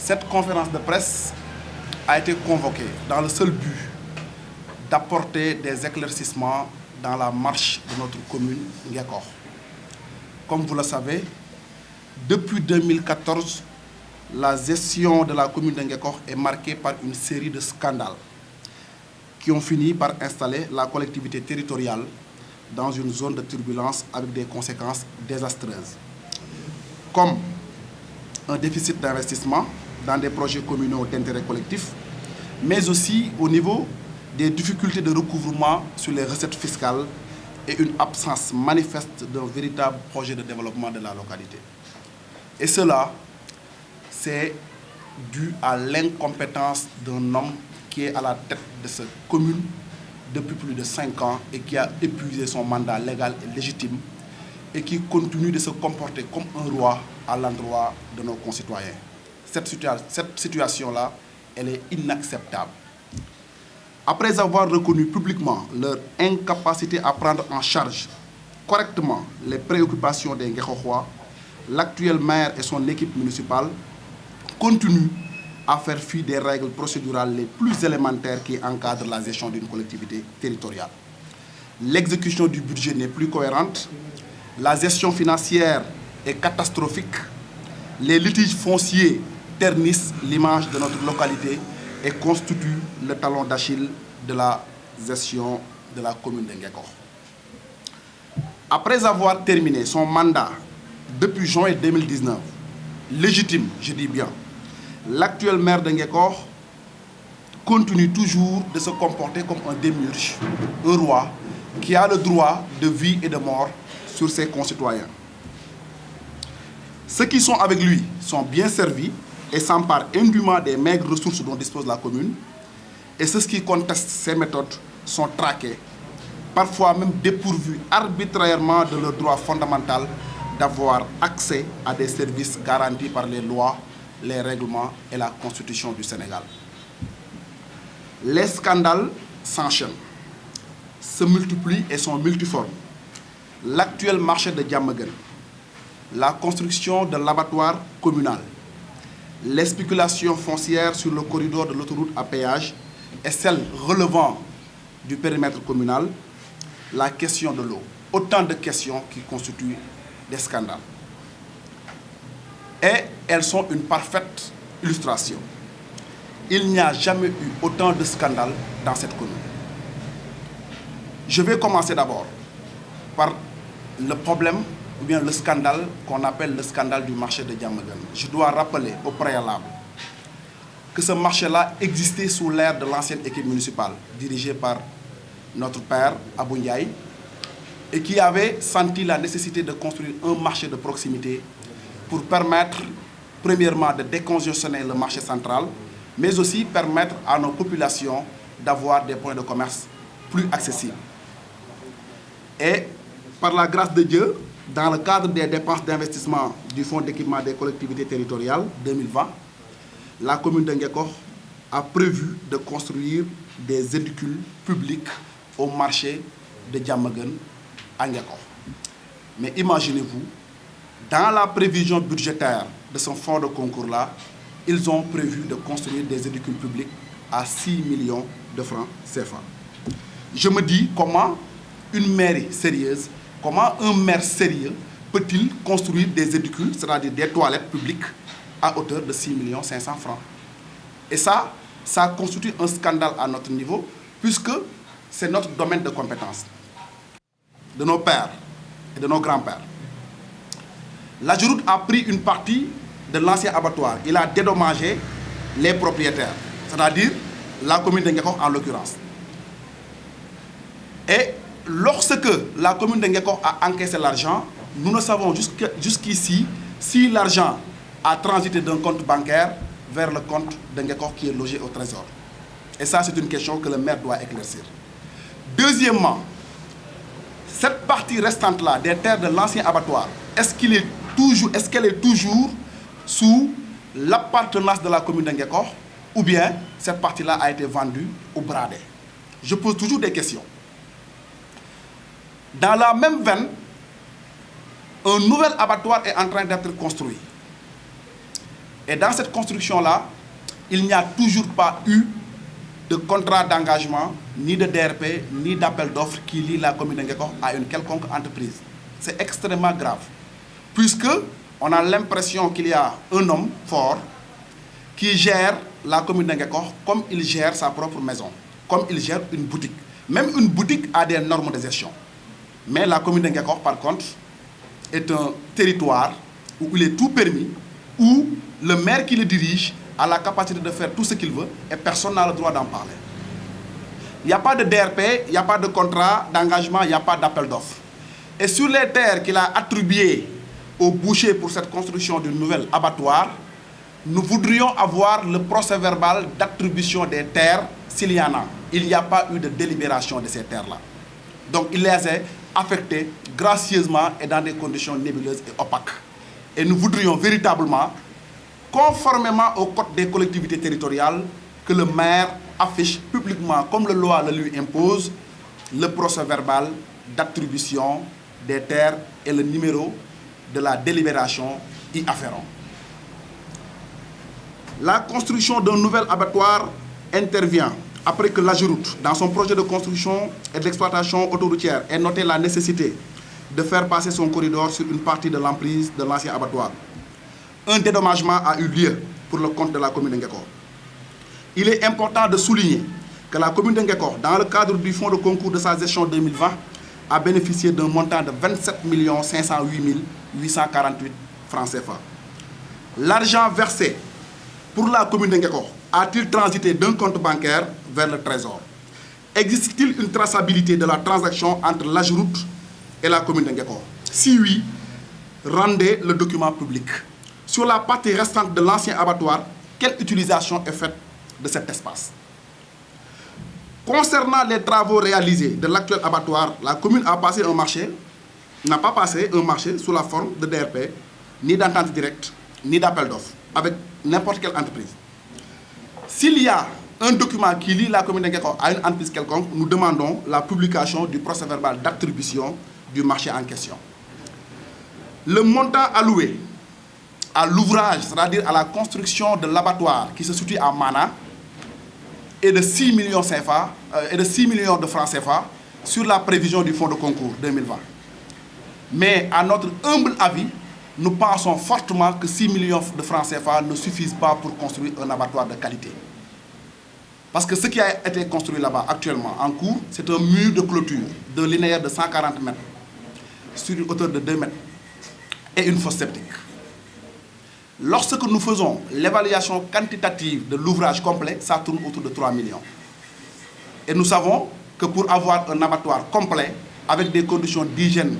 Cette conférence de presse a été convoquée dans le seul but d'apporter des éclaircissements dans la marche de notre commune Ngekokh. Comme vous le savez, depuis 2014, la gestion de la commune de Ngekokh est marquée par une série de scandales qui ont fini par installer la collectivité territoriale dans une zone de turbulence avec des conséquences désastreuses, comme un déficit d'investissement dans des projets communaux d'intérêt collectif, mais aussi au niveau des difficultés de recouvrement sur les recettes fiscales et une absence manifeste d'un véritable projet de développement de la localité. Et cela, c'est dû à l'incompétence d'un homme qui est à la tête de cette commune depuis plus de 5 ans et qui a épuisé son mandat légal et légitime et qui continue de se comporter comme un roi à l'endroit de nos concitoyens. Cette situation-là, elle est inacceptable. Après avoir reconnu publiquement leur incapacité à prendre en charge correctement les préoccupations des Ngekokhois, l'actuel maire et son équipe municipale continuent à faire fi des règles procédurales les plus élémentaires qui encadrent la gestion d'une collectivité territoriale. L'exécution du budget n'est plus cohérente, la gestion financière est catastrophique, les litiges fonciers ternissent l'image de notre localité et constituent le talon d'Achille de la gestion de la commune de Ngekokh. Après avoir terminé son mandat depuis juin 2019, légitime, je dis bien, l'actuel maire de Ngekokh continue toujours de se comporter comme un démiurge, un roi qui a le droit de vie et de mort sur ses concitoyens. Ceux qui sont avec lui sont bien servis et s'emparent indûment des maigres ressources dont dispose la commune, et ceux qui contestent ces méthodes sont traqués, parfois même dépourvus arbitrairement de leur droit fondamental d'avoir accès à des services garantis par les lois, les règlements et la Constitution du Sénégal. Les scandales s'enchaînent, se multiplient et sont multiformes. L'actuel marché de Diamaguène, la construction de l'abattoir communal, les spéculations foncières sur le corridor de l'autoroute à péage et celles relevant du périmètre communal, la question de l'eau. Autant de questions qui constituent des scandales. Et elles sont une parfaite illustration. Il n'y a jamais eu autant de scandales dans cette commune. Je vais commencer d'abord par le problème ou bien le scandale qu'on appelle le scandale du marché de Diamaguène. Je dois rappeler au préalable que ce marché-là existait sous l'ère de l'ancienne équipe municipale dirigée par notre père, Abou Ndiaye, et qui avait senti la nécessité de construire un marché de proximité pour permettre, premièrement, de décongestionner le marché central, mais aussi permettre à nos populations d'avoir des points de commerce plus accessibles. Et par la grâce de Dieu, dans le cadre des dépenses d'investissement du Fonds d'équipement des collectivités territoriales 2020, la commune de Ngekokh a prévu de construire des édicules publics au marché de Diamaguène à Ngekokh. Mais imaginez-vous, dans la prévision budgétaire de ce fonds de concours-là, ils ont prévu de construire des édicules publics à 6 millions de francs CFA. Je me dis comment une mairie sérieuse, comment un maire sérieux peut-il construire des édicules, c'est-à-dire des toilettes publiques, à hauteur de 6 500 000 francs. Et ça constitue un scandale à notre niveau, puisque c'est notre domaine de compétence, de nos pères et de nos grands-pères. L'AGEROUTE a pris une partie de l'ancien abattoir. Il a dédommagé les propriétaires, c'est-à-dire la commune de Ngekokh en l'occurrence. Et lorsque la commune de Ngekokh a encaissé l'argent, nous ne savons jusqu'ici si l'argent a transité d'un compte bancaire vers le compte de Ngekokh qui est logé au trésor. Et ça, c'est une question que le maire doit éclaircir. Deuxièmement, cette partie restante-là des terres de l'ancien abattoir, est-ce qu'elle est toujours sous l'appartenance de la commune de Ngekokh ou bien cette partie-là a été vendue ou bradée? Je pose toujours des questions. Dans la même veine, un nouvel abattoir est en train d'être construit. Et dans cette construction-là, il n'y a toujours pas eu de contrat d'engagement, ni de DRP, ni d'appel d'offres qui lie la commune de Nguékokh à une quelconque entreprise. C'est extrêmement grave, puisque on a l'impression qu'il y a un homme fort qui gère la commune de Nguékokh comme il gère sa propre maison, comme il gère une boutique. Même une boutique a des normes de gestion. Mais la commune de Nguékokh, par contre, est un territoire où il est tout permis, où le maire qui le dirige a la capacité de faire tout ce qu'il veut et personne n'a le droit d'en parler. Il n'y a pas de DRP, il n'y a pas de contrat d'engagement, il n'y a pas d'appel d'offres. Et sur les terres qu'il a attribuées aux bouchers pour cette construction d'une nouvelle abattoir, nous voudrions avoir le procès-verbal d'attribution des terres s'il y en a. Il n'y a pas eu de délibération de ces terres-là. Donc il les a affectées gracieusement et dans des conditions nébuleuses et opaques. Et nous voudrions véritablement, conformément au code des collectivités territoriales, que le maire affiche publiquement, comme la loi le lui impose, le procès-verbal d'attribution des terres et le numéro de la délibération y afférent. La construction d'un nouvel abattoir intervient après que l'AGEROUTE, dans son projet de construction et d'exploitation autoroutière, ait noté la nécessité de faire passer son corridor sur une partie de l'emprise de l'ancien abattoir. Un dédommagement a eu lieu pour le compte de la commune de Nguékokh. Il est important de souligner que la commune de Nguékokh, dans le cadre du fonds de concours de sa gestion 2020, a bénéficié d'un montant de 27 508 848 francs CFA. L'argent versé pour la commune de Nguékokh a-t-il transité d'un compte bancaire vers le trésor? Existe-t-il une traçabilité de la transaction entre l'AGEROUTE et la commune de Nguékokh? Si oui, rendez le document public. Sur la partie restante de l'ancien abattoir, quelle utilisation est faite de cet espace? Concernant les travaux réalisés de l'actuel abattoir, la commune a passé un marché, n'a pas passé un marché sous la forme de DRP, ni d'entente directe, ni d'appel d'offres, avec n'importe quelle entreprise. S'il y a un document qui lie la commune de Nguékokh à une entreprise quelconque, nous demandons la publication du procès-verbal d'attribution du marché en question. Le montant alloué à l'ouvrage, c'est-à-dire à la construction de l'abattoir qui se situe à Mana, est de 6 millions de francs CFA sur la prévision du fonds de concours 2020. Mais à notre humble avis, nous pensons fortement que 6 millions de francs CFA ne suffisent pas pour construire un abattoir de qualité. Parce que ce qui a été construit là-bas actuellement, en cours, c'est un mur de clôture d'un linéaire de 140 mètres sur une hauteur de 2 mètres et une fosse septique. Lorsque nous faisons l'évaluation quantitative de l'ouvrage complet, ça tourne autour de 3 millions. Et nous savons que pour avoir un abattoir complet, avec des conditions d'hygiène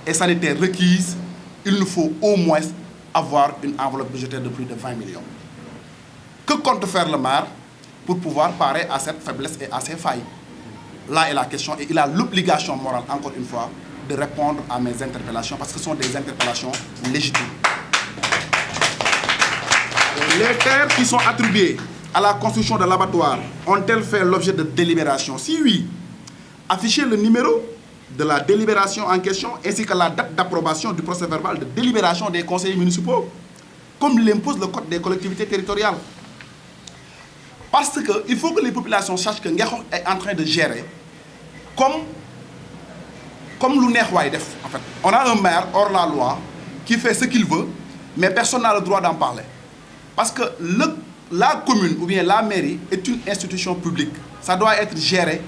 et sanitaire requises, il nous faut au moins avoir une enveloppe budgétaire de plus de 20 millions. Que compte faire le maire pour pouvoir parer à cette faiblesse et à ces failles? Là est la question, et il a l'obligation morale, encore une fois, de répondre à mes interpellations, parce que ce sont des interpellations légitimes. Les terres qui sont attribuées à la construction de l'abattoir ont-elles fait l'objet de délibération? Si oui, affichez le numéro de la délibération en question ainsi que la date d'approbation du procès-verbal de délibération des conseillers municipaux, comme l'impose le code des collectivités territoriales. Parce qu'il faut que les populations sachent que Nguékokh est en train de gérer comme lu neex waay def. En fait, on a un maire hors la loi qui fait ce qu'il veut, mais personne n'a le droit d'en parler. Parce que la commune ou bien la mairie est une institution publique. Ça doit être géré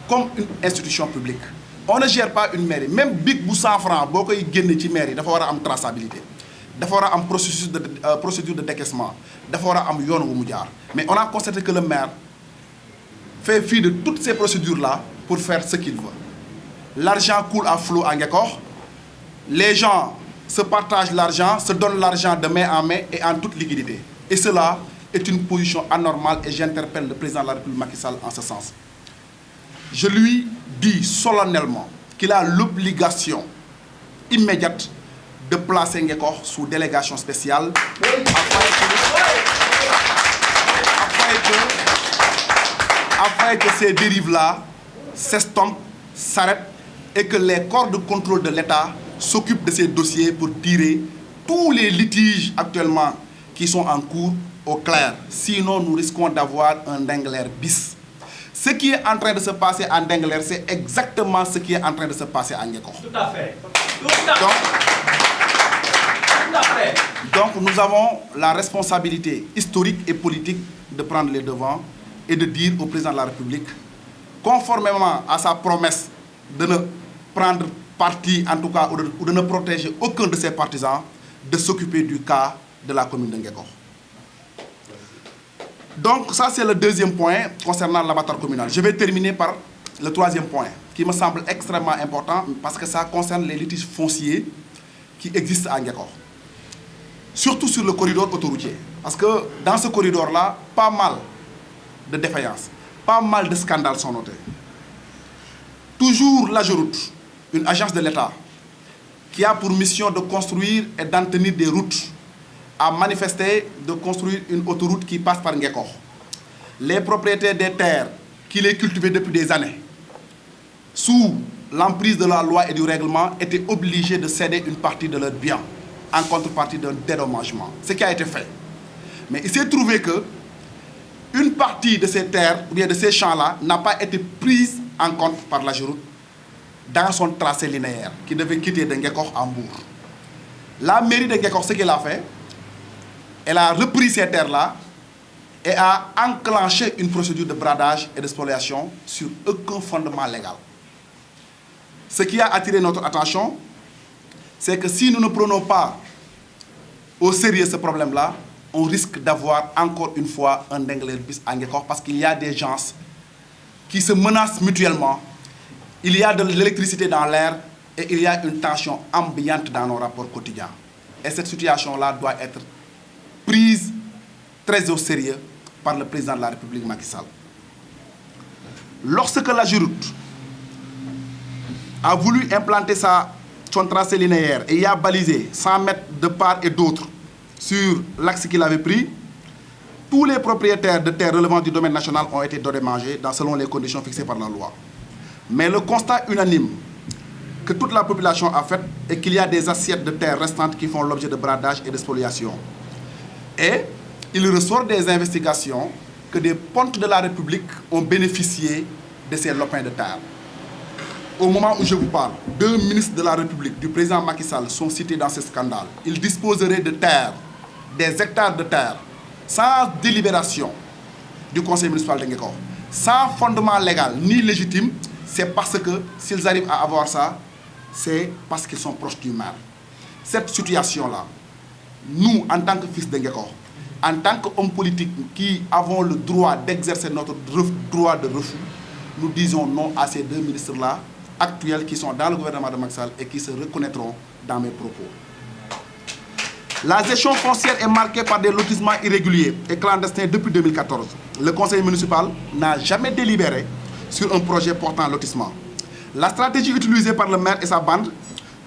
comme une institution publique. On ne gère pas une mairie. Même big bu 100 francs, boo koy génne ci mairie, dafa war a am traçabilité. Dafa war a am procédure de décaissement. Dafa war a am yoon wu mu jaar. Mais on a constaté que le maire fait fi de toutes ces procédures-là pour faire ce qu'il veut. L'argent coule à flot à Nguékokh. Les gens se partagent l'argent, se donnent l'argent de main en main et en toute liquidité. Et cela est une position anormale et j'interpelle le président de la République Macky Sall en ce sens. Je lui dis solennellement qu'il a l'obligation immédiate de placer Nguékokh sous délégation spéciale afin que ces dérives-là s'estompent, s'arrêtent et que les corps de contrôle de l'État s'occupent de ces dossiers pour tirer tous les litiges actuellement qui sont en cours au clair. Sinon, nous risquons d'avoir un Ndingler bis. Ce qui est en train de se passer à Ndingler, c'est exactement ce qui est en train de se passer à Ngekokh. Tout à fait. Tout à fait. Donc, nous avons la responsabilité historique et politique de prendre les devants et de dire au président de la République, conformément à sa promesse de ne prendre parti, en tout cas, ou de ne protéger aucun de ses partisans, de s'occuper du cas de la commune de Ngekokh. Donc, ça, c'est le deuxième point concernant l'abattoir communal. Je vais terminer par le troisième point, qui me semble extrêmement important, parce que ça concerne les litiges fonciers qui existent à Ngekokh. Surtout sur le corridor autoroutier. Parce que dans ce corridor-là, pas mal de défaillances, pas mal de scandales sont notés. Toujours l'AGEROUTE, une agence de l'État, qui a pour mission de construire et d'entretenir des routes, a manifesté de construire une autoroute qui passe par Ngekokh. Les propriétaires des terres qui les cultivaient depuis des années, sous l'emprise de la loi et du règlement, étaient obligés de céder une partie de leurs biens en contrepartie d'un dédommagement, ce qui a été fait. Mais il s'est trouvé que une partie de ces terres, ou bien de ces champs-là, n'a pas été prise en compte par l'AGEROUTE dans son tracé linéaire, qui devait quitter de Ngekokh à Mbour. La mairie de Ngekokh, ce qu'elle a fait, elle a repris ces terres-là et a enclenché une procédure de bradage et de spoliation sur aucun fondement légal. Ce qui a attiré notre attention, c'est que si nous ne prenons pas au sérieux ce problème-là, on risque d'avoir encore une fois un Ndingler bis à Ngekokh, parce qu'il y a des gens qui se menacent mutuellement, il y a de l'électricité dans l'air et il y a une tension ambiante dans nos rapports quotidiens. Et cette situation-là doit être prise très au sérieux par le président de la République, Macky Sall. Lorsque l'AGEROUTE a voulu implanter son tracé linéaire et y a balisé 100 mètres de part et d'autre sur l'axe qu'il avait pris, tous les propriétaires de terres relevant du domaine national ont été dédommagés selon les conditions fixées par la loi. Mais le constat unanime que toute la population a fait est qu'il y a des assiettes de terre restantes qui font l'objet de bradage et de spoliation. Et il ressort des investigations que des pontes de la République ont bénéficié de ces lopins de terre. Au moment où je vous parle, 2 ministres de la République du président Macky Sall sont cités dans ce scandale. Ils disposeraient de terre, des hectares de terre, sans délibération du conseil municipal de Ngekokh, sans fondement légal ni légitime. C'est parce que s'ils arrivent à avoir ça, c'est parce qu'ils sont proches du maire. Cette situation-là, nous, en tant que fils de Ngekokh, en tant qu'hommes politiques qui avons le droit d'exercer notre droit de refus, nous disons non à ces 2 ministres-là, actuels, qui sont dans le gouvernement de Macky Sall et qui se reconnaîtront dans mes propos. La gestion foncière est marquée par des lotissements irréguliers et clandestins depuis 2014. Le conseil municipal n'a jamais délibéré sur un projet portant lotissement. La stratégie utilisée par le maire et sa bande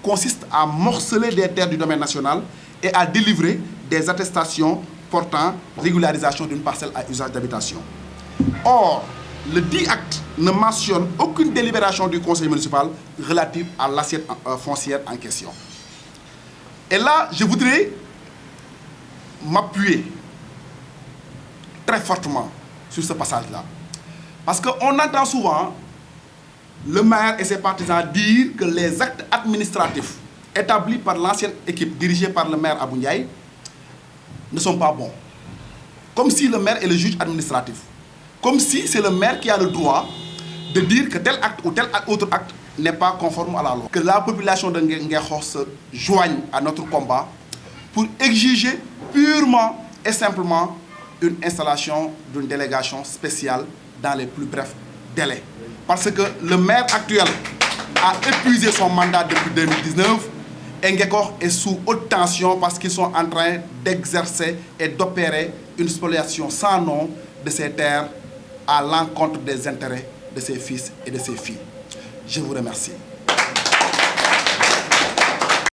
consiste à morceler des terres du domaine national et à délivrer des attestations portant régularisation d'une parcelle à usage d'habitation. Or, le dit acte ne mentionne aucune délibération du conseil municipal relative à l'assiette foncière en question. Et là, je voudrais m'appuyer très fortement sur ce passage-là. Parce qu'on entend souvent le maire et ses partisans dire que les actes administratifs établis par l'ancienne équipe dirigée par le maire Abou Ndiaye ne sont pas bons. Comme si le maire est le juge administratif. Comme si c'est le maire qui a le droit de dire que tel acte ou tel autre acte n'est pas conforme à la loi. Que la population de Ngekokh se joigne à notre combat pour exiger purement et simplement une installation d'une délégation spéciale dans les plus brefs délais. Parce que le maire actuel a épuisé son mandat depuis 2019 et Ngekokh est sous haute tension parce qu'ils sont en train d'exercer et d'opérer une spoliation sans nom de ces terres à l'encontre des intérêts de ses fils et de ses filles. Je vous remercie.